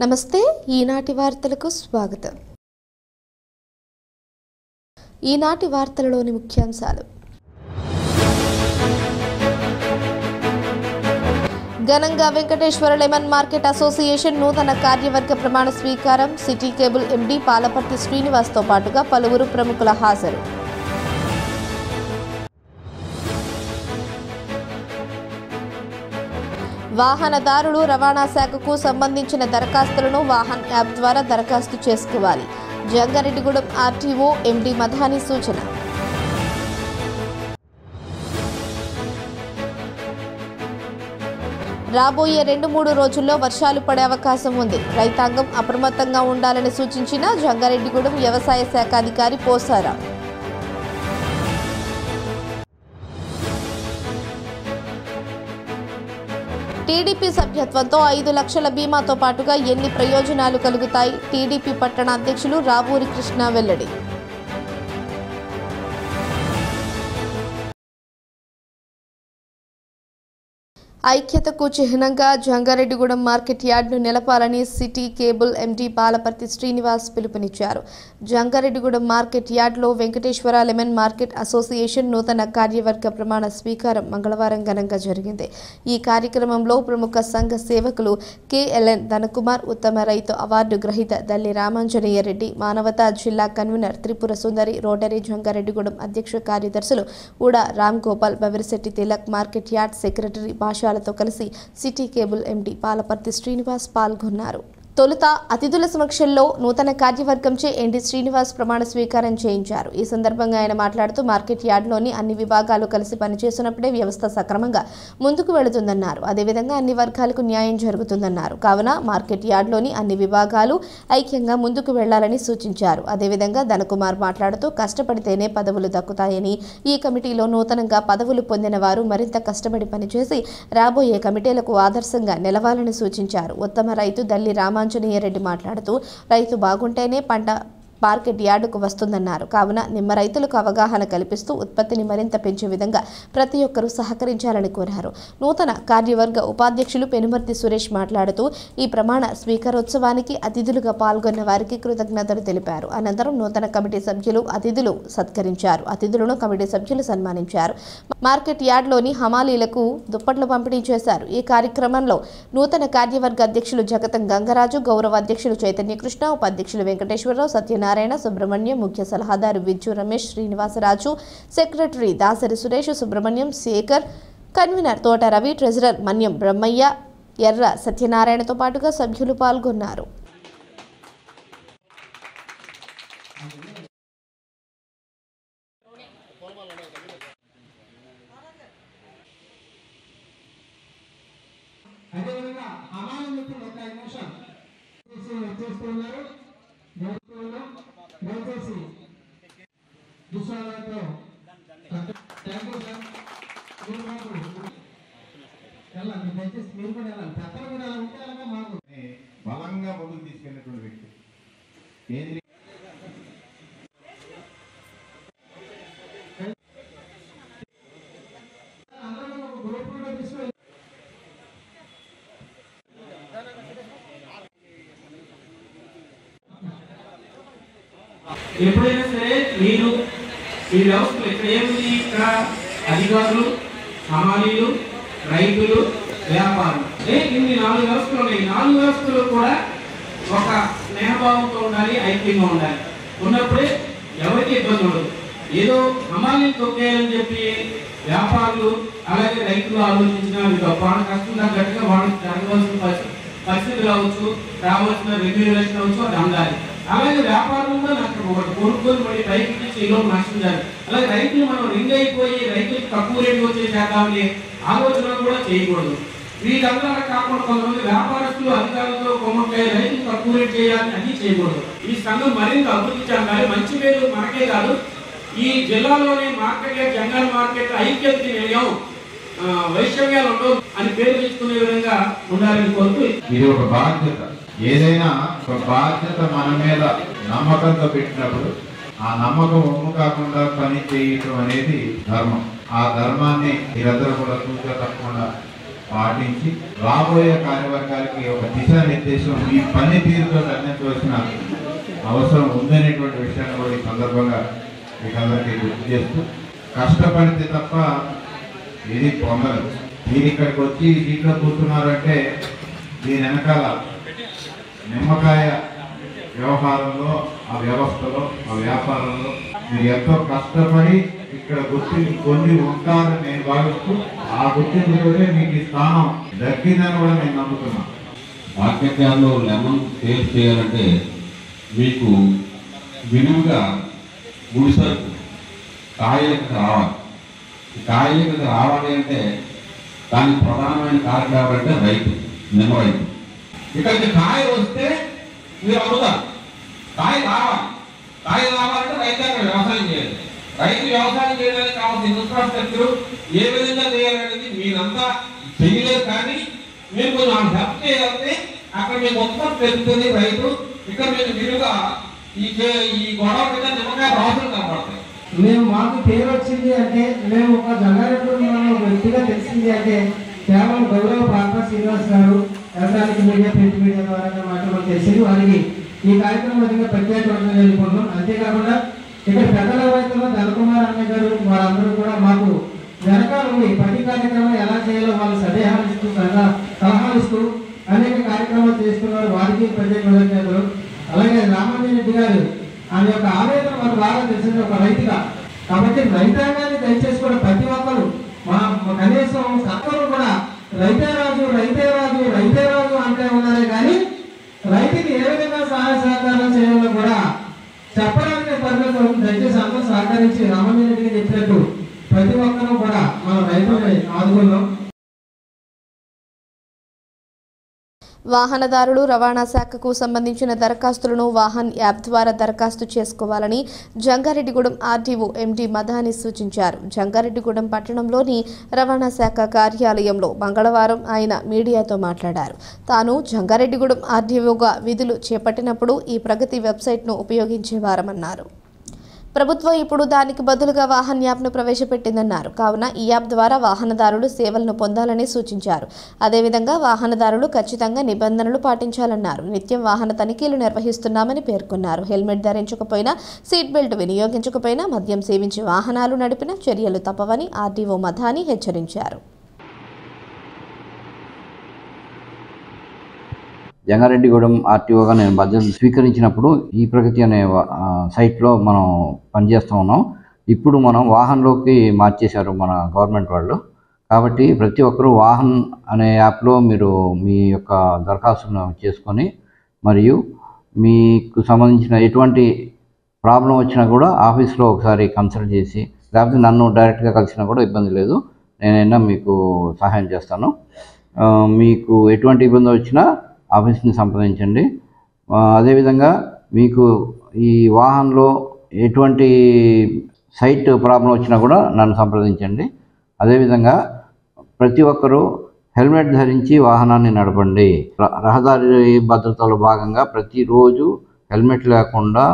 నమస్తే ఈనాటి వార్తలకు స్వాగతం. ఈనాటి వార్తలలోని ముఖ్యాంశాలు. ఘనంగా వెంకటేశ్వర లెమన్ మార్కెట్ అసోసియేషన్ నూతన కార్యవర్గ ప్రమాణ స్వీకారం. సిటీ కేబుల్ ఎండీ పాలపర్తి శ్రీనివాస్తో పాటుగా పలువురు ప్రముఖుల హాజరు. వాహనదారులు రవాణా శాఖకు సంబంధించిన దరఖాస్తులను వాహన్ యాప్ ద్వారా దరఖాస్తు చేసుకోవాలి. జంగారెడ్డిగూడెం ఆర్టీఓ ఎండీ మధాని సూచన. రాబోయే 2-3 రోజుల్లో వర్షాలు పడే అవకాశం ఉంది. రైతాంగం అప్రమత్తంగా ఉండాలని సూచించిన జంగారెడ్డిగూడెం వ్యవసాయ శాఖ అధికారి పోసారా. టీడీపీ సభ్యత్వంతో 5 లక్షల బీమాతో పాటుగా ఎన్ని ప్రయోజనాలు కలుగుతాయి? టీడీపీ పట్టణ అధ్యక్షులు రావూరి కృష్ణ వెల్లడి. ఐక్యతకు చిహ్నంగా జంగారెడ్డిగూడెం మార్కెట్ యార్డ్ను నిలపాలని city cable MD Palaparthi Srinivas పిలుపునిచ్చారు. జంగారెడ్డిగూడెం మార్కెట్ యార్డ్లో వెంకటేశ్వర లెమన్ మార్కెట్ అసోసియేషన్ నూతన కార్యవర్గ ప్రమాణ స్వీకారం మంగళవారం ఘనంగా జరిగింది. ఈ కార్యక్రమంలో ప్రముఖ సంఘ సేవకులు కేఎల్ఎన్ ధనకుమార్, ఉత్తమ రైతు అవార్డు గ్రహీత దల్లి రామాంజనేయ రెడ్డి, మానవతా జిల్లా కన్వీనర్ త్రిపుర సుందరి, రోటరీ జంగారెడ్డిగూడెం అధ్యక్ష కార్యదర్శులు Uda Ram Gopal, Bavirisetti Tilak, market yard secretary భాషాలతో కలిసి city cable MD Palaparthi Srinivas పాల్గొన్నారు. తొలుత అతిథుల సమక్షంలో నూతన కార్యవర్గంచే ఎండీ శ్రీనివాస్ ప్రమాణ స్వీకారం చేయించారు. ఈ సందర్భంగా ఆయన మాట్లాడుతూ మార్కెట్ యార్డ్లోని అన్ని విభాగాలు కలిసి పనిచేసినప్పుడే వ్యవస్థ సక్రమంగా ముందుకు వెళుతుందన్నారు. అదేవిధంగా అన్ని వర్గాలకు న్యాయం జరుగుతుందన్నారు. కావున మార్కెట్ యార్డ్లోని అన్ని విభాగాలు ఐక్యంగా ముందుకు వెళ్లాలని సూచించారు. అదేవిధంగా ధనకుమార్ మాట్లాడుతూ కష్టపడితేనే పదవులు దక్కుతాయని, ఈ కమిటీలో నూతనంగా పదవులు పొందిన వారు మరింత కష్టపడి పనిచేసి రాబోయే కమిటీలకు ఆదర్శంగా నిలవాలని సూచించారు. ఉత్తమ రైతు దల్లి రామాంజనేయ రెడ్డి మాట్లాడుతూ రైతు బాగుంటేనే పంట మార్కెట్ యార్డుకు వస్తుందన్నారు. కావున నిమ్మ రైతులకు అవగాహన కల్పిస్తూ ఉత్పత్తిని మరింత పెంచే విధంగా ప్రతి ఒక్కరూ సహకరించాలని కోరారు. నూతన కార్యవర్గ ఉపాధ్యక్షులు పెనుమర్తి సురేష్ మాట్లాడుతూ ఈ ప్రమాణ స్వీకారోత్సవానికి అతిథులుగా పాల్గొన్న వారికి కృతజ్ఞతలు తెలిపారు. అనంతరం నూతన కమిటీ సభ్యులు అతిథులు సత్కరించారు. అతిథులను కమిటీ సభ్యులు సన్మానించారు. మార్కెట్ యార్డ్లోని హమాలీలకు దుప్పట్లు పంపిణీ చేశారు. ఈ కార్యక్రమంలో నూతన కార్యవర్గ అధ్యక్షులు జగతం గంగరాజు, గౌరవ అధ్యక్షులు చైతన్యకృష్ణ, ఉపాధ్యక్షులు వెంకటేశ్వరరావు, సత్యనారాయణ, సుబ్రహ్మణ్యం, ముఖ్య సలహాదారు విజ్జు రమేష్, శ్రీనివాసరాజు, సెక్రటరీ దాసరి సురేష్, సుబ్రహ్మణ్యం, శేఖర్, కన్వీనర్ తోట రవి, ట్రెజరర్ మన్యం బ్రహ్మయ్య, ఎర్ర సత్యనారాయణతో పాటుగా సభ్యులు పాల్గొన్నారు. బలంగా ముందుకు తీసుకెళ్ళినటువంటి వ్యక్తి ఎప్పుడైనా సరే మీరు ఈ వ్యవస్థలు ఇక్కడ ఏముంది, ఇక్కడ అధికారులు, హమాలీలు, రైతులు, వ్యాపారులు, ఇన్ని 4 వ్యవస్థలు ఉన్నాయి. 4 వ్యవస్థలు కూడా ఒక స్నేహభావంతో ఉండాలి, ఐక్యంగా ఉండాలి. ఉన్నప్పుడే ఎవరికి ఇబ్బంది ఉండదు. ఏదో హమాలీని తొక్కేయాలని చెప్పి వ్యాపారులు అలాగే రైతులు ఆలోచించిన వాళ్ళ కష్టం తగ్గట్టుగా వాళ్ళకి జరగవలసిన పరిస్థితి కావచ్చు, రావాల్సిన రెగ్యులేషన్ కావచ్చు, అది అందాలి. అలాగే వ్యాపారం కూడా నాకు ఒకటి కొనుక్కొని మళ్ళీ పైకి తీసి ఈలో నష్టం జరగదు. అలాగే రైతులు మనం రింగ్ అయిపోయి రైతులకు తక్కువ రేటు వచ్చే చేద్దామని ఆలోచన కూడా చేయకూడదు. వీళ్ళందరూ కాకుండా కొంతమంది వ్యాపారస్తులు అధికారులతో కొమ్మకాయ రైతులు తక్కువ రేటు చేయాలని అన్ని చేయకూడదు. ఈ సంఘం మరింత అభివృద్ధి చెందాలి. మంచి పేరు మనకే కాదు, ఈ జిల్లాలోని మార్కెట్ జంగాల్ మార్కెట్ ఐక్యత నిలయం, వైషమ్యాలు ఉండవు అని పేరు తెచ్చుకునే విధంగా ఉండాలని కోరుతూ, ఇది ఒక బాధ్యత. ఏదైనా ఒక బాధ్యత మన మీద నమ్మకంతో పెట్టినప్పుడు ఆ నమ్మకం ఒమ్ము కాకుండా పని చేయటం అనేది ధర్మం. ఆ ధర్మాన్ని మీరందరూ కూడా తప్పకుండా పాటించి రాబోయే కార్యవర్గాలకి ఒక దిశానిర్దేశం ఈ పనితీరుతో అందించవలసిన అవసరం ఉందనేటువంటి విషయాన్ని కూడా ఈ సందర్భంగా మీకందరికీ గుర్తు చేస్తూ, కష్టపడితే తప్ప ఏది పొందలేదు. మీరు ఇక్కడికి వచ్చి దీంట్లో కూర్చున్నారంటే దీని వెనకాల నిమ్మకాయ వ్యవహారంలో, ఆ వ్యవస్థలో, ఆ వ్యాపారంలో మీరు ఎంతో కష్టపడి ఇక్కడ గుర్తింపు పొంది ఉంటారని నేను భావిస్తూ, ఆ గుర్తింపుతోనే మీకు ఈ స్థానం దక్కిందని కూడా నేను నమ్ముతున్నాను. మార్కెట్ యార్డ్లో లెమన్ సేల్ చేయాలంటే మీకు విలువగా ముడిసరుకు కాయలకు రావాలి. ఈ కాయలకు రావాలి అంటే దానికి ప్రధానమైన కారణం ఎవరంటే రైతు, నిమ్మ రైతు. ఇక్కడికి కాయ వస్తే మీరు అమ్ముతారు. కాయ రావాలంటే రైతు అక్కడ వ్యవసాయం చేయాలి. రైతు వ్యవసాయం చేయడానికి కావాల్సిన ఇన్ఫ్రాస్ట్రక్చర్ ఏ విధంగా చేయాలనేది మీరంతా చేయలేదు. కానీ మీరు కొంచెం హెల్ప్ చేయాలంటే అక్కడ మీకు ఉత్పత్తి పెరుగుతుంది రైతు. ఇక్కడ మీకు విలువగా ఈ గొడవ మీద నిమ్మకాయ రాసులు కనపడతాయి. మాకు పేరు వచ్చింది అంటే, మేము ఒక జంగారెడ్డి వ్యక్తిగా తెలిసింది అంటే కేవలం గౌరవ పాత్ర శ్రీనివాస్ గారు ఎలక్ట్రానిక్ మీడియా, ప్రింట్ మీడియా ద్వారా మాకు తెలిసింది. వారికి ఈ కార్యక్రమం విధంగా ప్రత్యేకంగా వెళ్ళిపోతున్నాం. అంతేకాకుండా ఇక్కడ పెద్దల రైతులు ధనకుమార్ అన్నయ్య గారు వారందరూ కూడా మాకు వెనకాల ప్రతి కార్యక్రమం ఎలా చేయాలో వాళ్ళు సలహాలు ఇస్తూ సలహాలు ఇస్తూ అనేక కార్యక్రమాలు చేస్తున్నారు. వారికి ప్రత్యేక కృతజ్ఞతలు. అలాగే రామాంజన్ రెడ్డి గారు ఆయన యొక్క ఆవేదన మనకు బాగా తెలిసింది ఒక రైతుగా. కాబట్టి రైతాంగాన్ని దయచేసి కూడా ప్రతి ఒక్కరు కనీసం సర్వరు కూడా రైతే రాజు రైతే రాజు రైతే రాజు అంటే ఉన్నారే కానీ రైతుకి ఏ విధంగా సహాయ సహకారం చేయాలో కూడా చెప్పడానికి పరిమితం. దయచేసి అందరూ సహకరించి రామాంజన్ రెడ్డికి చెప్పినట్టు ప్రతి ఒక్కరూ కూడా మన రైతుల్ని ఆదుకున్నాం. వాహనదారులు రవాణా శాఖకు సంబంధించిన దరఖాస్తులను వాహన్ యాప్ ద్వారా దరఖాస్తు చేసుకోవాలని జంగారెడ్డిగూడెం ఆర్టీఓ ఎండి మధాని సూచించారు. జంగారెడ్డిగూడెం పట్టణంలోని రవాణా శాఖ కార్యాలయంలో మంగళవారం ఆయన మీడియాతో మాట్లాడారు. తాను జంగారెడ్డిగూడెం ఆర్టీఓగా విధులు చేపట్టినప్పుడు ఈ ప్రగతి వెబ్సైట్ను ఉపయోగించేవారమన్నారు. ప్రభుత్వం ఇప్పుడు దానికి బదులుగా వాహన్ యాప్ను ప్రవేశపెట్టిందన్నారు. కావున ఈ యాప్ ద్వారా వాహనదారులు సేవలను పొందాలని సూచించారు. అదేవిధంగా వాహనదారులు ఖచ్చితంగా నిబంధనలు పాటించాలన్నారు. నిత్యం వాహన తనిఖీలు నిర్వహిస్తున్నామని పేర్కొన్నారు. హెల్మెట్ ధరించకపోయినా, సీట్ బెల్ట్ వినియోగించకపోయినా, మద్యం సేవించి వాహనాలు నడిపిన చర్యలు తప్పవని ఆర్టీఓ మధాని హెచ్చరించారు. జంగారెడ్డిగూడెం ఆర్టీఓగా నేను బాధ్యతలు స్వీకరించినప్పుడు ఈ ప్రగతి అనే సైట్లో మనం పనిచేస్తూ ఉన్నాం. ఇప్పుడు మనం వాహన్లోకి మార్చేశారు మన గవర్నమెంట్ వాళ్ళు. కాబట్టి ప్రతి ఒక్కరూ వాహన్ అనే యాప్లో మీరు మీ యొక్క దరఖాస్తును చేసుకొని, మరియు మీకు సంబంధించిన ఎటువంటి ప్రాబ్లం వచ్చినా కూడా ఆఫీస్లో ఒకసారి కన్సల్ట్ చేసి, లేకపోతే నన్ను డైరెక్ట్గా కలిసినా కూడా ఇబ్బంది లేదు, నేనైనా మీకు సహాయం చేస్తాను. మీకు ఎటువంటి ఇబ్బంది వచ్చినా ఆఫీస్ని సంప్రదించండి. అదేవిధంగా మీకు ఈ వాహనంలో ఎటువంటి సైట్ ప్రాబ్లం వచ్చినా కూడా నన్ను సంప్రదించండి. అదేవిధంగా ప్రతి ఒక్కరూ హెల్మెట్ ధరించి వాహనాన్ని నడపండి. రహదారి భద్రతలో భాగంగా ప్రతిరోజు హెల్మెట్ లేకుండా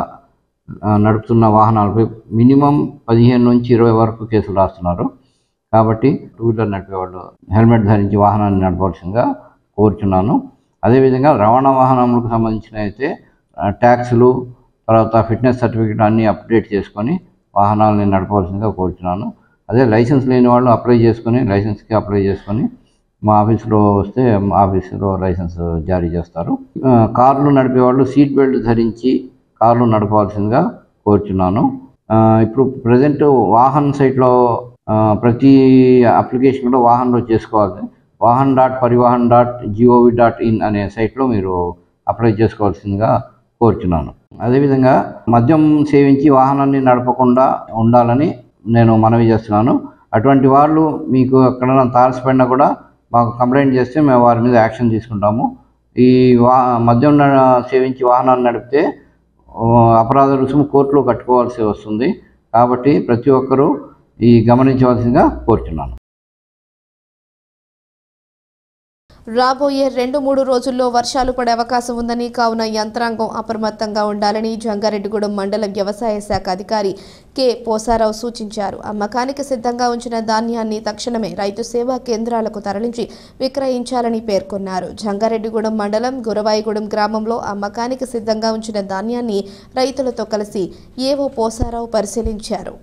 నడుపుతున్న వాహనాలపై మినిమం 15 నుంచి 20 వరకు కేసులు రాస్తున్నారు. కాబట్టి టూ వీలర్ నడిపేవాళ్ళు హెల్మెట్ ధరించి వాహనాన్ని నడపవలసిందిగా కోరుచున్నాను. అదేవిధంగా రవాణా వాహనములకు సంబంధించిన అయితే ట్యాక్సులు, తర్వాత ఫిట్నెస్ సర్టిఫికేట్ అన్నీ అప్డేట్ చేసుకొని వాహనాలని నడపవలసిందిగా కోరుచున్నాను. అదే లైసెన్స్ లేని వాళ్ళు లైసెన్స్కి అప్లై చేసుకొని మా ఆఫీసులో వస్తే మా ఆఫీసులో లైసెన్స్ జారీ చేస్తారు. కార్లు నడిపేవాళ్ళు సీట్ బెల్ట్ ధరించి కార్లు నడపవలసిందిగా కోరుచున్నాను. ఇప్పుడు ప్రజెంట్ వాహన్ సైట్లో ప్రతి అప్లికేషన్ కూడా వాహన్లో చేసుకోవాలి. vahan.parivahan.gov.in అనే సైట్లో మీరు అప్లై చేసుకోవాల్సిందిగా కోరుచున్నాను. అదేవిధంగా మద్యం సేవించి వాహనాన్ని నడపకుండా ఉండాలని నేను మనవి చేస్తున్నాను. అటువంటి వాళ్ళు మీకు ఎక్కడైనా తారసపడినా కూడా మాకు కంప్లైంట్ చేస్తే మేము వారి మీద యాక్షన్ తీసుకుంటాము. ఈ మద్యం సేవించి వాహనాన్ని నడిపితే అపరాధ రుసుము కోర్టులో కట్టుకోవాల్సి వస్తుంది. కాబట్టి ప్రతి ఒక్కరూ గమనించవలసిందిగా కోరుచున్నాను. రాబోయే 2-3 రోజుల్లో వర్షాలు పడే అవకాశం ఉందని, కావున యంత్రాంగం అప్రమత్తంగా ఉండాలని జంగారెడ్డిగూడెం మండల వ్యవసాయ శాఖ అధికారి కె పోసారావు సూచించారు. అమ్మకానికి సిద్ధంగా ఉంచిన ధాన్యాన్ని తక్షణమే రైతు సేవా కేంద్రాలకు తరలించి విక్రయించాలని పేర్కొన్నారు. జంగారెడ్డిగూడెం మండలం గురవాయిగూడెం గ్రామంలో అమ్మకానికి సిద్ధంగా ఉంచిన ధాన్యాన్ని రైతులతో కలిసి ఏవో పోసారావు పరిశీలించారు.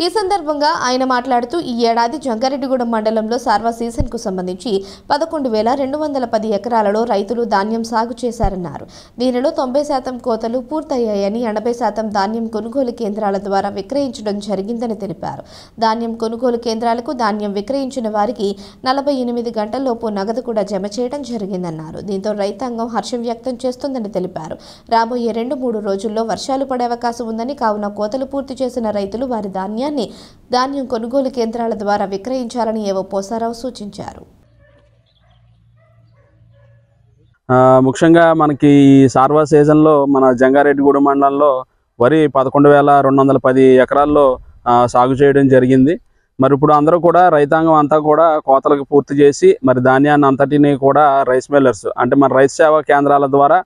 ఈ సందర్భంగా ఆయన మాట్లాడుతూ ఈ ఏడాది జంగారెడ్డిగూడెం మండలంలో సార్వా సీజన్కు సంబంధించి 11,210 ఎకరాలలో రైతులు ధాన్యం సాగు చేశారన్నారు. దీనిలో 90% కోతలు పూర్తయ్యాయని, 80% ధాన్యం కొనుగోలు కేంద్రాల ద్వారా విక్రయించడం జరిగిందని తెలిపారు. ధాన్యం కొనుగోలు కేంద్రాలకు ధాన్యం విక్రయించిన వారికి 48 గంటల్లోపు నగదు కూడా జమ చేయడం జరిగిందన్నారు. దీంతో రైతాంగం హర్షం వ్యక్తం చేస్తుందని తెలిపారు. రాబోయే 2-3 రోజుల్లో వర్షాలు పడే అవకాశం ఉందని, కావున కోతలు పూర్తి చేసిన రైతులు వారి ధాన్యం కొనుగోలు కేంద్రాల ద్వారా విక్రయించాలని ఏవో పోసారావు సూచించారు. ముఖ్యంగా మనకి ఈ సార్వా సీజన్లో మన జంగారెడ్డిగూడెం మండలంలో వరి 11,210 ఎకరాల్లో సాగు చేయడం జరిగింది. మరి ఇప్పుడు అందరూ కూడా రైతాంగం అంతా కూడా కోతలకు పూర్తి చేసి మరి ధాన్యాన్ని అంతటిని కూడా రైస్ మిల్లర్స్ అంటే మన రైతు సేవా కేంద్రాల ద్వారా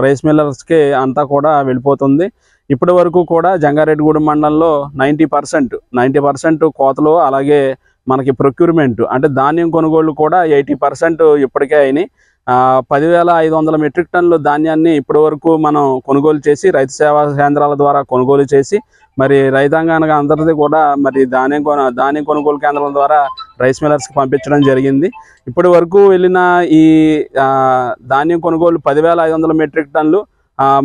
రైస్ మిల్లర్స్కి అంతా కూడా వెళ్ళిపోతుంది. ఇప్పటి వరకు కూడా జంగారెడ్డిగూడెం మండలంలో 90% కోతలు, అలాగే మనకి ప్రొక్యూర్మెంట్ అంటే ధాన్యం కొనుగోళ్లు కూడా 80% ఇప్పటికే అయినాయి. 10,500 మెట్రిక్ టన్నుల ధాన్యాన్ని ఇప్పటి వరకు మనం కొనుగోలు చేసి రైతు సేవా కేంద్రాల ద్వారా కొనుగోలు చేసి మరి రైతాంగానికి అందరిది కూడా మరి ధాన్యం కొనుగోలు కేంద్రాల ద్వారా రైస్ మిల్లర్స్కి పంపించడం జరిగింది. ఇప్పటి వరకు వెళ్ళిన ఈ ధాన్యం కొనుగోలు 10,500 మెట్రిక్ టన్నులు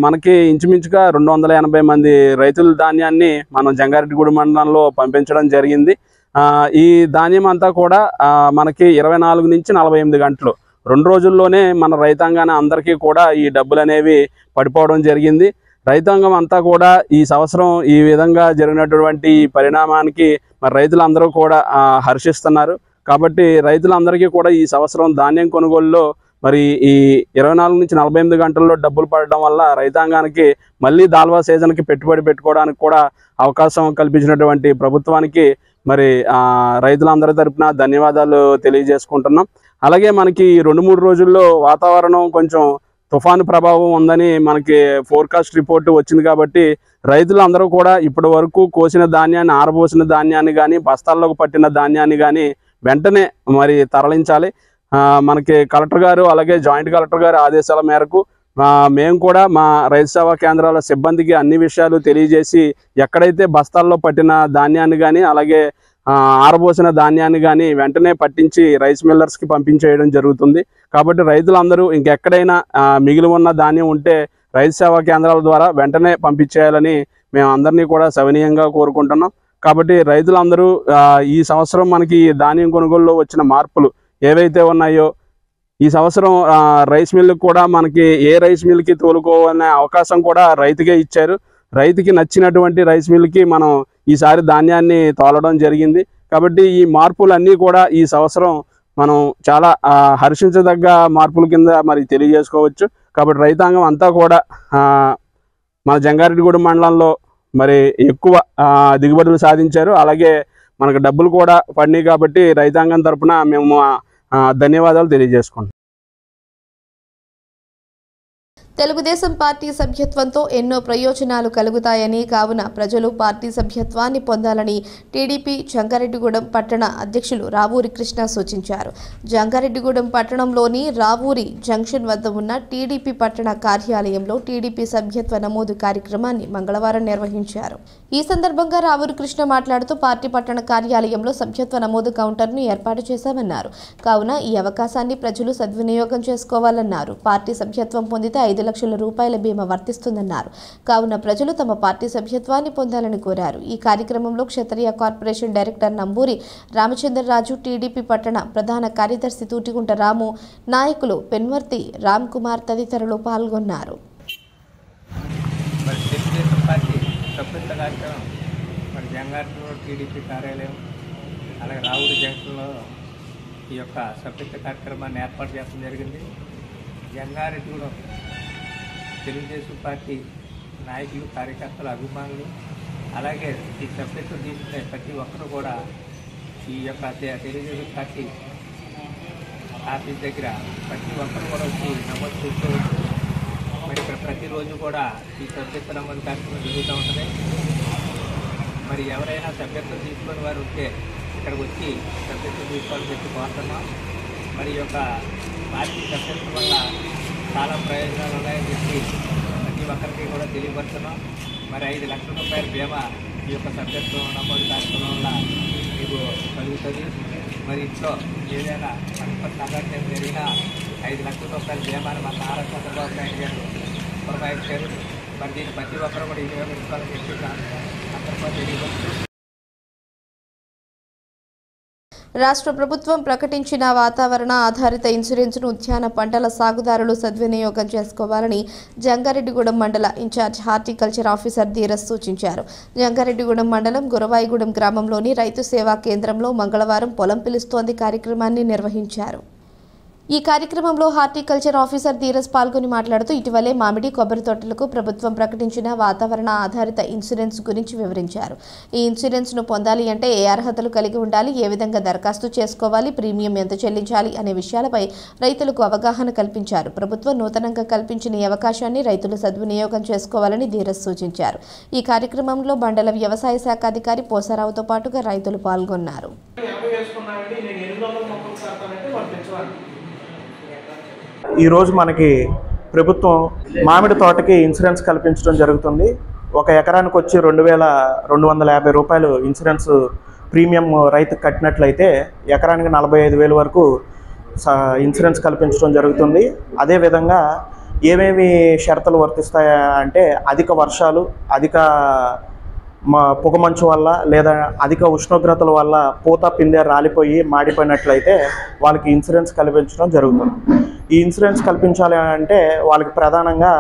మనకి ఇంచుమించుగా 280 మంది రైతుల ధాన్యాన్ని మనం జంగారెడ్డిగూడెం మండలంలో పంపించడం జరిగింది. ఈ ధాన్యం అంతా కూడా మనకి 24 నుంచి 48 గంటలు 2 రోజుల్లోనే మన రైతాంగాన్ని అందరికీ కూడా ఈ డబ్బులు అనేవి పడిపోవడం జరిగింది. రైతాంగం అంతా కూడా ఈ సంవత్సరం ఈ విధంగా జరిగినటువంటి పరిణామానికి మరి రైతులందరూ కూడా హర్షిస్తున్నారు. కాబట్టి రైతులందరికీ కూడా ఈ సంవత్సరం ధాన్యం కొనుగోలులో మరి ఈ 24 నుంచి 48 గంటల్లో డబ్బులు పడడం వల్ల రైతాంగానికి మళ్ళీ దాల్వా సీజన్కి పెట్టుబడి పెట్టుకోవడానికి కూడా అవకాశం కల్పించినటువంటి ప్రభుత్వానికి మరి రైతులందరి తరపున ధన్యవాదాలు తెలియజేసుకుంటున్నాం. అలాగే మనకి 2-3 రోజుల్లో వాతావరణం కొంచెం తుఫాను ప్రభావం ఉందని మనకి ఫోర్కాస్ట్ రిపోర్ట్ వచ్చింది. కాబట్టి రైతులందరూ కూడా ఇప్పటి వరకు కోసిన ధాన్యాన్ని, ఆరబోసిన ధాన్యాన్ని కానీ, బస్తాల్లోకి పట్టిన ధాన్యాన్ని కానీ వెంటనే మరి తరలించాలి. మనకి కలెక్టర్ గారు అలాగే జాయింట్ కలెక్టర్ గారు ఆదేశాల మేరకు మేము కూడా మా రైతు సేవా కేంద్రాల సిబ్బందికి అన్ని విషయాలు తెలియజేసి ఎక్కడైతే బస్తాల్లో పట్టిన ధాన్యాన్ని కానీ అలాగే ఆరబోసిన ధాన్యాన్ని కానీ వెంటనే పట్టించి రైస్ మిల్లర్స్కి పంపించేయడం జరుగుతుంది. కాబట్టి రైతులందరూ ఇంకెక్కడైనా మిగిలి ఉన్న ధాన్యం ఉంటే రైతు సేవా కేంద్రాల ద్వారా వెంటనే పంపించేయాలని మేము అందరినీ కూడా సవినీయంగా కోరుకుంటున్నాం. కాబట్టి రైతులందరూ ఈ సంవత్సరం మనకి ధాన్యం కొనుగోలులో వచ్చిన మార్పులు ఏవైతే ఉన్నాయో ఈ సంవత్సరం రైస్ మిల్లుకి కూడా మనకి ఏ రైస్ మిల్కి తోలుకోవాలనే అవకాశం కూడా రైతుకే ఇచ్చారు. రైతుకి నచ్చినటువంటి రైస్ మిల్కి మనం ఈసారి ధాన్యాన్ని తోలడం జరిగింది. కాబట్టి ఈ మార్పులన్నీ కూడా ఈ సంవత్సరం మనం చాలా హర్షించదగ్గ మార్పుల కింద మరి తెలియజేసుకోవచ్చు. కాబట్టి రైతాంగం అంతా కూడా మన జంగారెడ్డిగూడెం మండలంలో మరి ఎక్కువ దిగుబడులు సాధించారు. అలాగే మనకు డబ్బులు కూడా పడినాయి. కాబట్టి రైతాంగం తరపున మేము ధన్యవాదాలు తెలియజేసుకుంటాం. తెలుగుదేశం పార్టీ సభ్యత్వంతో ఎన్నో ప్రయోజనాలు కలుగుతాయని, కావున ప్రజలు పార్టీ సభ్యత్వాన్ని పొందాలని టీడీపీ జంగారెడ్డిగూడెం పట్టణ అధ్యక్షులు రావూరి కృష్ణ సూచించారు. జంగారెడ్డిగూడెం పట్టణంలోని రావూరి జంక్షన్ వద్ద ఉన్న టీడీపీ పట్టణ కార్యాలయంలో టీడీపీ సభ్యత్వ నమోదు కార్యక్రమాన్ని మంగళవారం నిర్వహించారు. ఈ సందర్భంగా రావూరి కృష్ణ మాట్లాడుతూ పార్టీ పట్టణ కార్యాలయంలో సభ్యత్వ నమోదు కౌంటర్ను ఏర్పాటు చేశామన్నారు. కావున ఈ అవకాశాన్ని ప్రజలు సద్వినియోగం చేసుకోవాలన్నారు. పార్టీ సభ్యత్వం పొందితే 5 లక్షల రూపాయల బీమా వర్తిస్తుందన్నారు. కావున ప్రజలు తమ పార్టీ సభ్యత్వాన్ని పొందాలని కోరారు. ఈ కార్యక్రమంలో Kshatriya corporation director Namburi Ramachandraraju, TDP పట్టణ ప్రధాన కార్యదర్శి తూటిగుంట రాము, నాయకులు పెన్వర్తి రామ్ కుమార్ తదితరులు పాల్గొన్నారు. టీడీపీ కార్యాలయం అలాగే రావూరి జంక్షన్లో ఈ యొక్క సభ్యత్వ కార్యక్రమాన్ని ఏర్పాటు చేయడం జరిగింది. జంగారెడ్డిగూడెం తెలుగుదేశం పార్టీ నాయకులు, కార్యకర్తలు, అభిమానులు అలాగే ఈ సభ్యత్వం తీసుకునే ప్రతి ఒక్కరు కూడా ఈ యొక్క తెలుగుదేశం పార్టీ ఆఫీస్ దగ్గర ప్రతి ఒక్కరు కూడా వచ్చి నమోదు చేసుకోవచ్చు. మరి ఇక్కడ ప్రతిరోజు కూడా ఈ సభ్యత్వ నమోదు కార్యక్రమం జరుగుతూ ఉంటుంది. మరి ఎవరైనా సభ్యత్వం తీసుకుని వారు ఉంటే ఇక్కడికి వచ్చి సభ్యత్వం తీసుకోవాలని చెప్పి కోరుతున్నాం. మరి ఈ యొక్క పార్టీ సభ్యత్వం వల్ల చాలా ప్రయోజనాలు ఉన్నాయని చెప్పి ప్రతి ఒక్కరికి కూడా తెలియపరుస్తున్నాం. మరి 5 లక్షల రూపాయల బీమా ఈ యొక్క సభ్యత్వం నమోదు కార్యక్రమం వల్ల మీకు కలుగుతుంది. మరి ఇంట్లో ఏదైనా అనుపతి సంఘటన జరిగినా 5 లక్షల రూపాయల బీమాను మన నారా చంద్రబాబు నాయుడు గారు పురమాయించారు. మరి దీన్ని ప్రతి ఒక్కరు కూడా వినియోగించుకోవాలని చెప్పి అందరికీ తెలియవచ్చు. రాష్ట్ర ప్రభుత్వం ప్రకటించిన వాతావరణ ఆధారిత ఇన్సూరెన్స్ను ఉద్యాన పంటల సాగుదారులు సద్వినియోగం చేసుకోవాలని జంగారెడ్డిగూడెం మండల ఇన్ఛార్జ్ హార్టికల్చర్ ఆఫీసర్ ధీరజ్ సూచించారు. జంగారెడ్డిగూడెం మండలం గురవాయిగూడెం గ్రామంలోని రైతు సేవా కేంద్రంలో మంగళవారం పొలం పిలుస్తోంది కార్యక్రమాన్ని నిర్వహించారు. ఈ కార్యక్రమంలో హార్టికల్చర్ ఆఫీసర్ ధీరజ్ పాల్గొని మాట్లాడుతూ ఇటీవలే మామిడి, కొబ్బరి తోటలకు ప్రభుత్వం ప్రకటించిన వాతావరణ ఆధారిత ఇన్సూరెన్స్ గురించి వివరించారు. ఈ ఇన్సూరెన్స్ను పొందాలి అంటే ఏ అర్హతలు కలిగి ఉండాలి, ఏ విధంగా దరఖాస్తు చేసుకోవాలి, ప్రీమియం ఎంత చెల్లించాలి అనే విషయాలపై రైతులకు అవగాహన కల్పించారు. ప్రభుత్వం నూతనంగా కల్పించిన ఈ అవకాశాన్ని రైతులు సద్వినియోగం చేసుకోవాలని ధీరజ్ సూచించారు. ఈ కార్యక్రమంలో మండల వ్యవసాయ శాఖ అధికారి పోసారావుతో పాటుగా రైతులు పాల్గొన్నారు. ఈరోజు మనకి ప్రభుత్వం మామిడి తోటకి ఇన్సూరెన్స్ కల్పించడం జరుగుతుంది. ఒక ఎకరానికి వచ్చి 2250 రూపాయలు ఇన్సూరెన్స్ ప్రీమియం రైతుకు కట్టినట్లయితే ఎకరానికి 45,000 వరకు ఇన్సూరెన్స్ కల్పించడం జరుగుతుంది. అదేవిధంగా ఏమేమి షరతులు వర్తిస్తాయా అంటే అధిక వర్షాలు, అధిక పొగమంచు వల్ల లేదా అధిక ఉష్ణోగ్రతల వల్ల పూత పిందె రాలిపోయి మాడిపోయినట్లయితే వాళ్ళకి ఇన్సూరెన్స్ కల్పించడం జరుగుతుంది. ఈ ఇన్సూరెన్స్ కల్పించాలి అంటే వాళ్ళకి ప్రధానంగా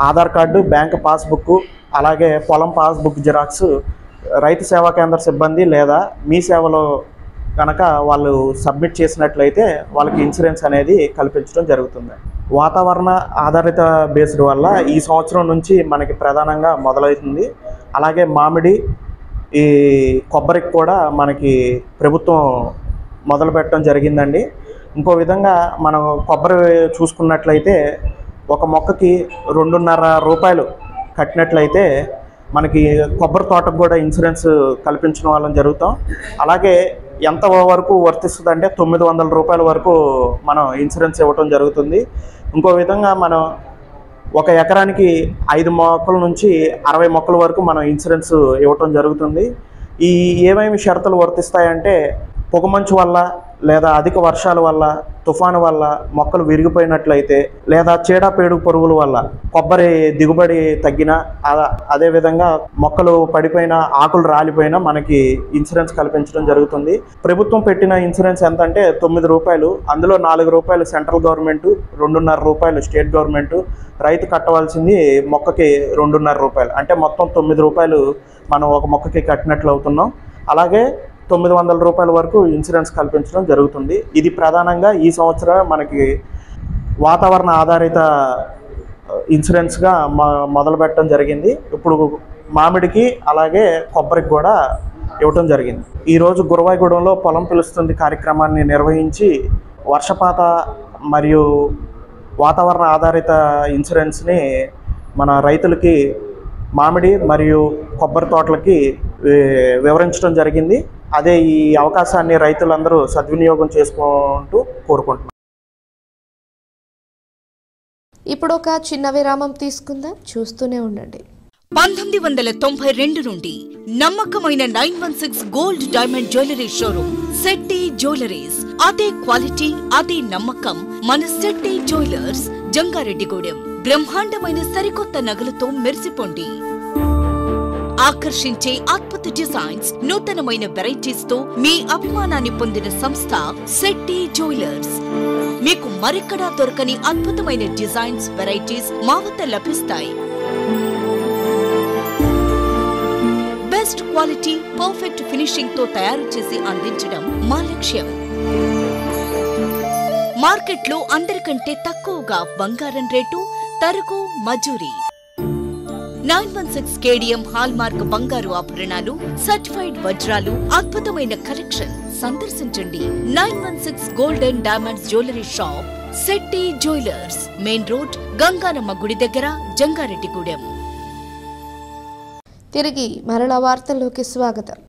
ఆధార్ కార్డు, బ్యాంక్ పాస్బుక్, అలాగే పొలం పాస్బుక్ జిరాక్స్, రైతు సేవా కేంద్ర సిబ్బంది లేదా మీ సేవలో కనుక వాళ్ళు సబ్మిట్ చేసినట్లయితే వాళ్ళకి ఇన్సూరెన్స్ అనేది కల్పించడం జరుగుతుంది. వాతావరణ ఆధారిత బేస్డ్ వల్ల ఈ సంవత్సరం నుంచి మనకి ప్రధానంగా మొదలవుతుంది. అలాగే మామిడి, ఈ కొబ్బరికి కూడా మనకి ప్రభుత్వం మొదలు పెట్టడం జరిగిందండి. ఇంకో విధంగా మనం కొబ్బరి చూసుకున్నట్లయితే ఒక మొక్కకి 2.5 రూపాయలు కట్టినట్లయితే మనకి కొబ్బరి తోటకు కూడా ఇన్సూరెన్స్ కల్పించడం వల్ల జరుగుతాం. అలాగే ఎంత వరకు వర్తిస్తుంది అంటే 900 రూపాయల వరకు మనం ఇన్సూరెన్స్ ఇవ్వటం జరుగుతుంది. ఇంకో విధంగా మనం ఒక ఎకరానికి 5 మొక్కల నుంచి 60 మొక్కల వరకు మనం ఇన్సూరెన్స్ ఇవ్వటం జరుగుతుంది. ఈ ఏమేమి షరతులు వర్తిస్తాయంటే పొగమంచు వల్ల లేదా అధిక వర్షాల వల్ల, తుఫాను వల్ల మొక్కలు విరిగిపోయినట్లయితే లేదా చీడపేడు పురుగుల వల్ల కొబ్బరి దిగుబడి తగ్గిన, అదేవిధంగా మొక్కలు పడిపోయిన, ఆకులు రాలిపోయినా మనకి ఇన్సూరెన్స్ కల్పించడం జరుగుతుంది. ప్రభుత్వం పెట్టిన ఇన్సూరెన్స్ ఎంత అంటే 9 రూపాయలు. అందులో 4 రూపాయలు సెంట్రల్ గవర్నమెంట్, 2.5 రూపాయలు స్టేట్ గవర్నమెంట్. రైతు కట్టవలసింది మొక్కకి 2.5 రూపాయలు. అంటే మొత్తం 9 రూపాయలు మనం ఒక మొక్కకి కట్టినట్లు అవుతున్నాం. అలాగే 900 రూపాయల వరకు ఇన్సూరెన్స్ కల్పించడం జరుగుతుంది. ఇది ప్రధానంగా ఈ సంవత్సరం మనకి వాతావరణ ఆధారిత ఇన్సూరెన్స్గా మొదలు పెట్టడం జరిగింది. ఇప్పుడు మామిడికి అలాగే కొబ్బరికి కూడా ఇవ్వటం జరిగింది. ఈరోజు గురవాయిగూడెంలో పొలం పిలుస్తుంది కార్యక్రమాన్ని నిర్వహించి వర్షపాత మరియు వాతావరణ ఆధారిత ఇన్సూరెన్స్ని మన రైతులకి మామిడి మరియు కొబ్బరి తోటలకి వివరించడం జరిగింది. అదే ఈ అవకాశాన్ని రైతులందరూ సద్వినియోగం చేసుకుంటూ కోరుకుంటున్నాం. ఇప్పుడు ఒక చిన్న విరామం తీసుకుందాం, చూస్తూనే ఉండండి. 1992 నుండి నమ్మకమైన 916 gold diamond jewellery showroom Shetty jewelleries. అదే క్వాలిటీ, అదే నమ్మకం మన శెట్టి జ్యువెలర్స్, జంగారెడ్డిగూడెం. బ్రహ్మాండమైన సరికొత్త నగలతో మెరిసిపోండి. ఆకర్షించే అద్భుత డిజైన్స్, నూతనమైన వెరైటీస్ తో మీ అభిమానాన్ని పొందిన సంస్థ శెట్టి జ్యువెలర్స్. మీకు మరెక్కడా దొరకని అద్భుతమైన డిజైన్స్, వెరైటీస్ మా వద్ద లభిస్తాయి. బెస్ట్ క్వాలిటీ, పర్ఫెక్ట్ ఫినిషింగ్ తో తయారు చేసి అందించడం మా లక్ష్యం. మార్కెట్లో అందరికంటే తక్కువగా బంగారం రేటు, తరుగు, మజూరీ. 916 KDM హాల్మార్క్ బంగారు ఆభరణాలు, సర్టిఫైడ్ వజ్రాలు, అద్భుతమైన కలెక్షన్. సందర్శించండి 916 golden diamonds jewellery shop, Shetty jewellers, main road, Ganganamma గుడి దగ్గర, జంగారెడ్డిగూడెం. తిరిగి మరలా వార్తల్లోకి స్వాగతం.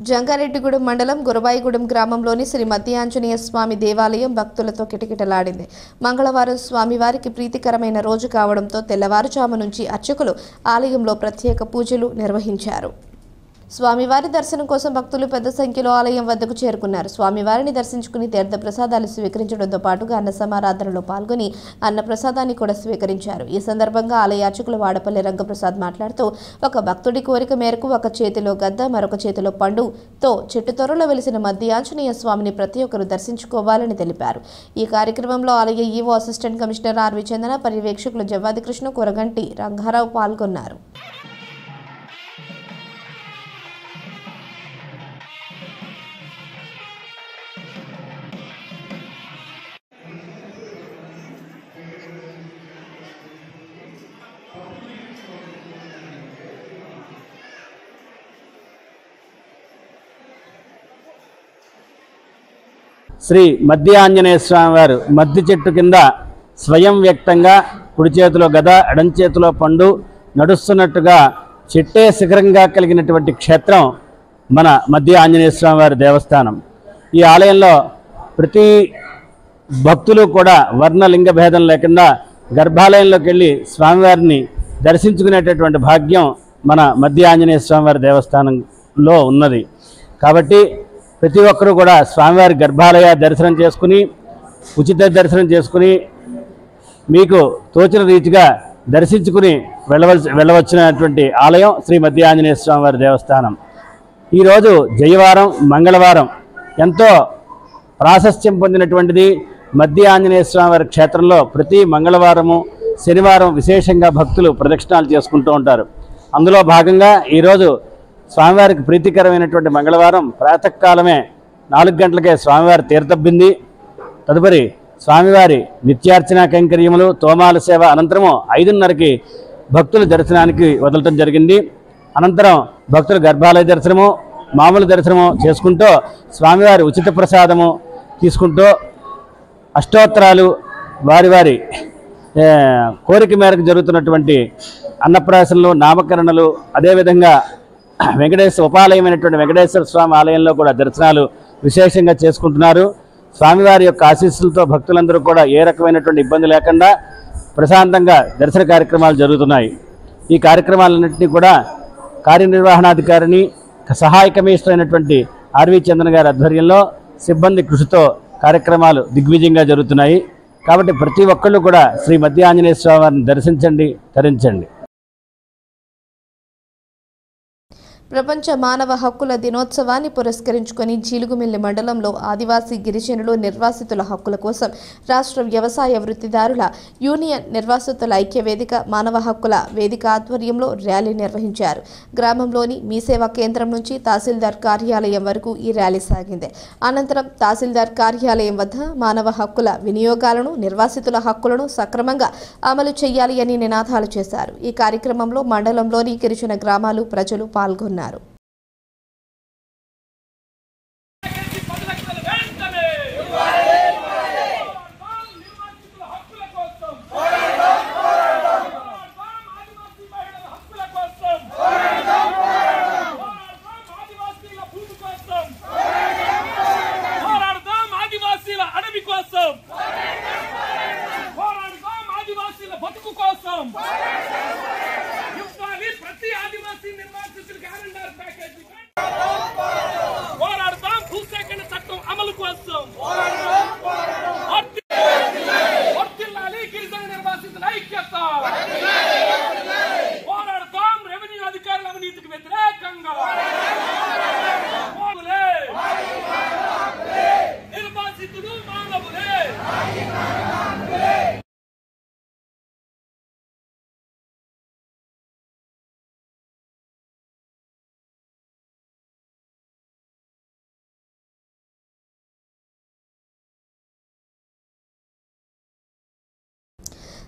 జంగారెడ్డిగూడెం మండలం గురబాయిగూడెం గ్రామంలోని శ్రీ మధ్య ఆంజనేయ స్వామి దేవాలయం భక్తులతో కిటకిటలాడింది. మంగళవారం స్వామివారికి ప్రీతికరమైన రోజు కావడంతో తెల్లవారుజాము నుంచి అర్చకులు ఆలయంలో ప్రత్యేక పూజలు నిర్వహించారు. స్వామివారి దర్శనం కోసం భక్తులు పెద్ద సంఖ్యలో ఆలయం వద్దకు చేరుకున్నారు. స్వామివారిని దర్శించుకుని తీర్థ ప్రసాదాలు స్వీకరించడంతో పాటుగా అన్న సమారాధనలో పాల్గొని అన్న ప్రసాదాన్ని కూడా స్వీకరించారు. ఈ సందర్భంగా ఆలయ అర్చకులు వాడపల్లి రంగప్రసాద్ మాట్లాడుతూ ఒక భక్తుడి కోరిక మేరకు ఒక చేతిలో గద్ద, మరొక చేతిలో పండుతో చెట్టు త్వరలో వెలిసిన మధ్య ఆంజనేయ స్వామిని ప్రతి ఒక్కరూ దర్శించుకోవాలని తెలిపారు. ఈ కార్యక్రమంలో ఆలయ ఈవో అసిస్టెంట్ కమిషనర్ ఆర్వి చందన, పర్యవేక్షకులు జవ్వాది కృష్ణ, కొరగంటి రంగారావు పాల్గొన్నారు. శ్రీ మధ్య ఆంజనేయ స్వామి వారు మద్ది చెట్టు కింద స్వయం వ్యక్తంగా కుడి చేతిలో గద, ఎడం చేతిలో పండు నడుస్తున్నట్టుగా చెట్టే శిఖరంగా కలిగినటువంటి క్షేత్రం మన మధ్య ఆంజనేయ స్వామి వారి దేవస్థానం. ఈ ఆలయంలో ప్రతి భక్తులు కూడా వర్ణలింగ భేదం లేకుండా గర్భాలయంలోకి వెళ్ళి స్వామివారిని దర్శించుకునేటటువంటి భాగ్యం మన మధ్య ఆంజనేయ స్వామివారి దేవస్థానంలో ఉన్నది. కాబట్టి ప్రతి ఒక్కరూ కూడా స్వామివారి గర్భాలయ దర్శనం చేసుకుని, ఉచిత దర్శనం చేసుకుని, మీకు తోచిన రీతిగా దర్శించుకుని వెళ్ళవచ్చినటువంటి ఆలయం శ్రీ మధ్య ఆంజనేయ స్వామివారి దేవస్థానం. ఈరోజు జయవారం, మంగళవారం ఎంతో ప్రాశస్త్యం పొందినటువంటిది. మధ్య ఆంజనేయ స్వామివారి క్షేత్రంలో ప్రతి మంగళవారము, శనివారం విశేషంగా భక్తులు ప్రదక్షిణాలు చేసుకుంటూ ఉంటారు. అందులో భాగంగా ఈరోజు స్వామివారికి ప్రీతికరమైనటువంటి మంగళవారం ప్రాతకాలమే 4 గంటలకే స్వామివారి తీర్థబింది, తదుపరి స్వామివారి నిత్యార్చన కైంకర్యములు, తోమాల సేవ అనంతరము 5:30కి భక్తుల దర్శనానికి వదలటం జరిగింది. అనంతరం భక్తుల గర్భాలయ దర్శనము, మామూలు దర్శనము చేసుకుంటూ స్వామివారి ఉచిత ప్రసాదము తీసుకుంటూ అష్టోత్తరాలు, వారి వారి కోరిక మేరకు జరుగుతున్నటువంటి అన్నప్రాసనలు, నామకరణలు, అదేవిధంగా ఉపాలయమైనటువంటి వెంకటేశ్వర స్వామి ఆలయంలో కూడా దర్శనాలు విశేషంగా చేసుకుంటున్నారు. స్వామివారి యొక్క ఆశీస్సులతో భక్తులందరూ కూడా ఏ రకమైనటువంటి ఇబ్బంది లేకుండా ప్రశాంతంగా దర్శన కార్యక్రమాలు జరుగుతున్నాయి. ఈ కార్యక్రమాలన్నింటినీ కూడా కార్యనిర్వహణాధికారిని, సహాయ కమిషనర్ అయినటువంటి ఆర్వి చందన్ గారి ఆధ్వర్యంలో సిబ్బంది కృషితో కార్యక్రమాలు దిగ్విజయంగా జరుగుతున్నాయి. కాబట్టి ప్రతి ఒక్కళ్ళు కూడా శ్రీ మధ్య ఆంజనేయ స్వామి వారిని దర్శించండి, తరించండి. ప్రపంచ మానవ హక్కుల దినోత్సవాన్ని పురస్కరించుకొని జీలుగుమిల్లి మండలంలో ఆదివాసీ గిరిజనులు నిర్వాసితుల హక్కుల కోసం రాష్ట్ర వ్యవసాయ వృత్తిదారుల యూనియన్ నిర్వాసితుల ఐక్య వేదిక, మానవ హక్కుల వేదిక ఆధ్వర్యంలో ర్యాలీ నిర్వహించారు. గ్రామంలోని మీ సేవా కేంద్రం నుంచి తహసీల్దార్ కార్యాలయం వరకు ఈ ర్యాలీ సాగింది. అనంతరం తహసీల్దార్ కార్యాలయం వద్ద మానవ హక్కుల వినియోగాలను, నిర్వాసితుల హక్కులను సక్రమంగా అమలు చేయాలి అని నినాదాలు చేశారు. ఈ కార్యక్రమంలో మండలంలోని గిరిజన గ్రామాలు ప్రజలు పాల్గొన్నారు. ప్రతి ఆదివాసీ నిర్వాసితులకు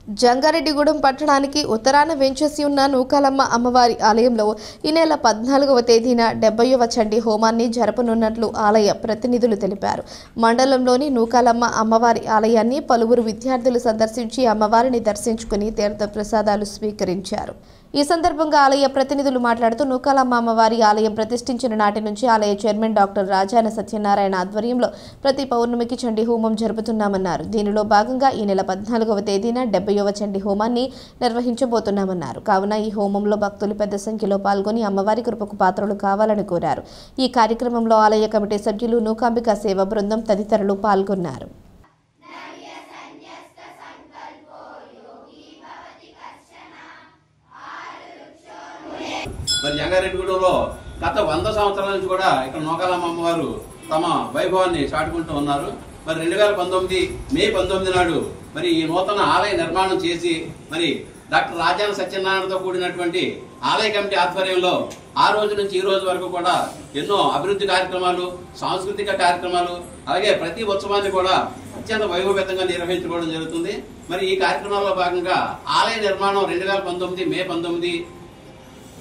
జంగారెడ్డిగూడెం పట్టణానికి ఉత్తరాన వెంచేసి ఉన్న నూకాలమ్మ అమ్మవారి ఆలయంలో ఈ నెల 14వ తేదీన 70వ చండీ హోమాన్ని జరపనున్నట్లు ఆలయ ప్రతినిధులు తెలిపారు. మండలంలోని నూకాలమ్మ అమ్మవారి ఆలయాన్ని పలువురు విద్యార్థులు సందర్శించి అమ్మవారిని దర్శించుకుని తీర్థ ప్రసాదాలు స్వీకరించారు. ఈ సందర్భంగా ఆలయ ప్రతినిధులు మాట్లాడుతూ నూకాలమ్మ అమ్మవారి ఆలయం ప్రతిష్ఠించిన నాటి నుంచి ఆలయ చైర్మన్ డాక్టర్ రాజాన సత్యనారాయణ ఆధ్వర్యంలో ప్రతి పౌర్ణమికి చండీ హోమం జరుపుతున్నామన్నారు. దీనిలో భాగంగా ఈ నెల 14వ తేదీన 70వ చండీ హోమాన్ని నిర్వహించబోతున్నామన్నారు. కావున ఈ హోమంలో భక్తులు పెద్ద సంఖ్యలో పాల్గొని అమ్మవారి కృపకు పాత్రలు కావాలని కోరారు. ఈ కార్యక్రమంలో ఆలయ కమిటీ సభ్యులు, నూకాంబిక సేవా బృందం తదితరులు పాల్గొన్నారు. మరి జంగారెడ్డిగూడెంలో గత 100 సంవత్సరాల నుంచి కూడా ఇక్కడ నూకాలమ్మ అమ్మవారు తమ వైభవాన్ని చాటుకుంటూ ఉన్నారు. మరి 2019 మే 19 నాడు మరి ఈ నూతన ఆలయ నిర్మాణం చేసి మరి డాక్టర్ రాజాన సత్యనారాయణతో కూడినటువంటి ఆలయ కమిటీ ఆధ్వర్యంలో ఆ రోజు నుంచి ఈ రోజు వరకు కూడా ఎన్నో అభివృద్ధి కార్యక్రమాలు, సాంస్కృతిక కార్యక్రమాలు, అలాగే ప్రతి ఉత్సవాన్ని కూడా అత్యంత వైభవేతంగా నిర్వహించుకోవడం జరుగుతుంది. మరి ఈ కార్యక్రమాల్లో భాగంగా ఆలయ నిర్మాణం 2019 మే 19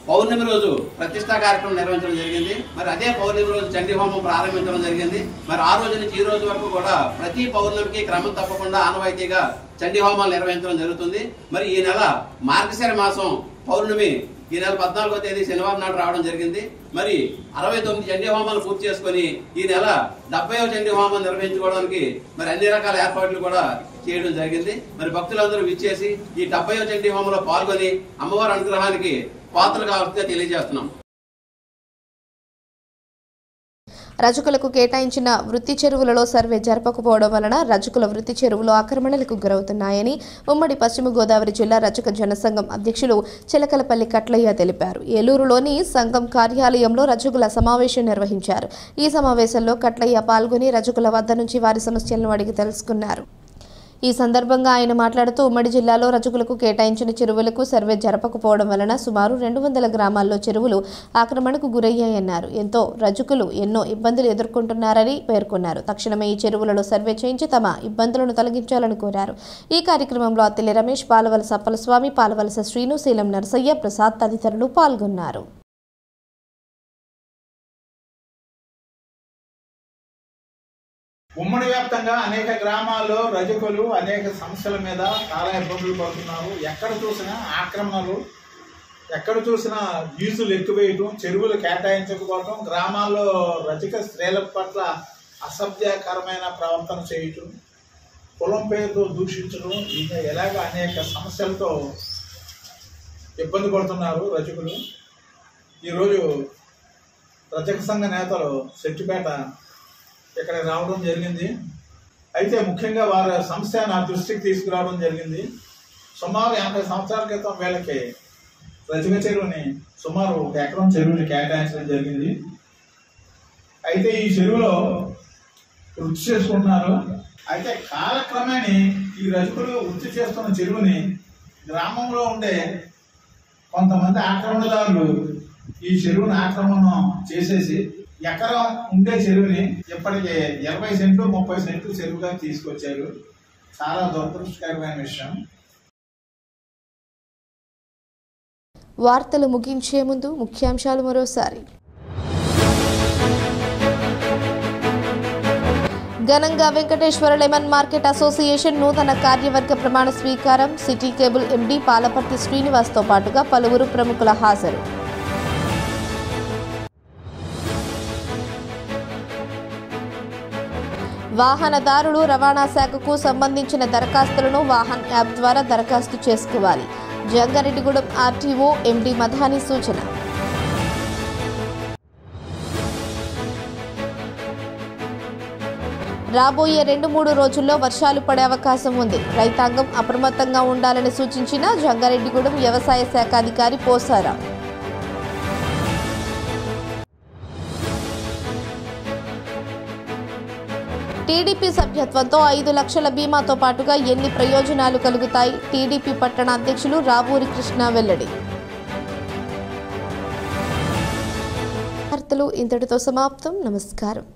పౌర్ణమి రోజు ప్రతిష్టా కార్యక్రమం నిర్వహించడం జరిగింది. మరి అదే పౌర్ణమి రోజు చండీ హోమం ప్రారంభించడం జరిగింది. మరి ఆ రోజు నుంచి ఈ రోజు వరకు కూడా ప్రతి పౌర్ణమికి క్రమం తప్పకుండా ఆనవాయితీగా చండీ హోమాలు నిర్వహించడం జరుగుతుంది. మరి ఈ నెల మార్గశిర మాసం పౌర్ణమి ఈ నెల 14వ తేదీ శనివారం నాడు రావడం జరిగింది. మరి 69 చండీ హోమాలు పూర్తి చేసుకుని ఈ నెల 70వ చండీ హోమం నిర్వహించుకోవడానికి మరి అన్ని రకాల ఏర్పాట్లు కూడా చేయడం జరిగింది. మరి భక్తులందరూ విచ్చేసి ఈ 70వ చండీ హోమంలో పాల్గొని అమ్మవారి అనుగ్రహానికి పాత్రలు కావాల్సిందిగా తెలియజేస్తున్నాం. రజకులకు కేటాయించిన వృత్తి చెరువులలో సర్వే జరపకపోవడం వలన రజకుల వృత్తి చెరువులు ఆక్రమణలకు గురవుతున్నాయని ఉమ్మడి పశ్చిమ గోదావరి జిల్లా రజక జనసంఘం అధ్యక్షులు చిలకలపల్లి కట్లయ్య తెలిపారు. ఏలూరులోని సంఘం కార్యాలయంలో రజకుల సమావేశం నిర్వహించారు. ఈ సమావేశంలో కట్లయ్య పాల్గొని రజకుల వద్ద నుంచి వారి సమస్యలను అడిగి తెలుసుకున్నారు. ఈ సందర్భంగా ఆయన మాట్లాడుతూ ఉమ్మడి జిల్లాలో రజకులకు కేటాయించిన చెరువులకు సర్వే జరపకపోవడం వలన సుమారు 200 గ్రామాల్లో చెరువులు ఆక్రమణకు గురయ్యాయన్నారు. రజకులు ఎన్నో ఇబ్బందులు ఎదుర్కొంటున్నారని పేర్కొన్నారు. తక్షణమే ఈ చెరువులలో సర్వే చేయించి తమ ఇబ్బందులను తొలగించాలని కోరారు. ఈ కార్యక్రమంలో అత్తిలి రమేష్, పాలవలస అప్పలస్వామి, పాలవలస శ్రీను, శీలం నరసయ్య, ప్రసాద్ తదితరులు పాల్గొన్నారు. ఉమ్మడి వ్యాప్తంగా అనేక గ్రామాల్లో రజకులు అనేక సమస్యల మీద చాలా ఇబ్బందులు పడుతున్నారు. ఎక్కడ చూసినా ఆక్రమణలు, ఎక్కడ చూసినా ఫీజులు ఎక్కువేయటం, చెరువులు కేటాయించకపోవటం, గ్రామాల్లో రజక స్త్రీల పట్ల అసభ్యకరమైన ప్రవర్తన చేయటం, కులం పేరుతో దూషించడం, ఇంకా ఎలాగ అనేక సమస్యలతో ఇబ్బంది పడుతున్నారు రజకులు. ఈరోజు రజక సంఘ నేతలు సెట్టిపేట ఇక్కడ రావడం జరిగింది. అయితే ముఖ్యంగా వారి సమస్య నా దృష్టికి తీసుకురావడం జరిగింది. సుమారు 50 సంవత్సరాల క్రితం వీళ్ళకి రజక చెరువుని సుమారు 1 ఎకరం చెరువుని కేటాయించడం జరిగింది. అయితే ఈ చెరువులో వృత్తి చేసుకుంటున్నారు. అయితే కాలక్రమేణీ ఈ రజకులు వృత్తి చేస్తున్న చెరువుని గ్రామంలో ఉండే కొంతమంది ఆక్రమణదారులు ఈ చెరువుని ఆక్రమణ చేసేసి ఎకరం ఉండే చెరువుని ఇప్పటికి 20 సెంట్లు 30 సెంట్లు చెరువుగా తీసుకొచ్చారు. చాలా దురదృష్టకరమైన విషయం. వార్తలు ముగించే ముందు ముఖ్యాంశాలు మరోసారి. ఘనంగా వెంకటేశ్వర లెమన్ మార్కెట్ అసోసియేషన్ నూతన కార్యవర్గ ప్రమాణ స్వీకారం. సిటీ కేబుల్ ఎండీ పాలపర్తి శ్రీనివాస్తో పాటుగా పలువురు ప్రముఖుల హాజరు. వాహనదారులు రవాణా శాఖకు సంబంధించిన దరఖాస్తులను వాహన్ యాప్ ద్వారా దరఖాస్తు చేసుకోవాలి. జంగారెడ్డిగూడెం ఆర్టీఓ ఎండీ మధాని సూచన. రాబోయే 2-3 రోజుల్లో వర్షాలు పడే అవకాశం ఉంది. రైతాంగం అప్రమత్తంగా ఉండాలని సూచించిన జంగారెడ్డిగూడెం వ్యవసాయ శాఖ అధికారి పోసారా. టీడీపీ సభ్యత్వంతో 5 లక్షల బీమాతో పాటుగా ఎన్ని ప్రయోజనాలు కలుగుతాయి? టీడీపీ పట్టణ అధ్యక్షులు రావూరి కృష్ణ వెల్లడి. వార్తలు ఇంతటితో సమాప్తం. నమస్కారం.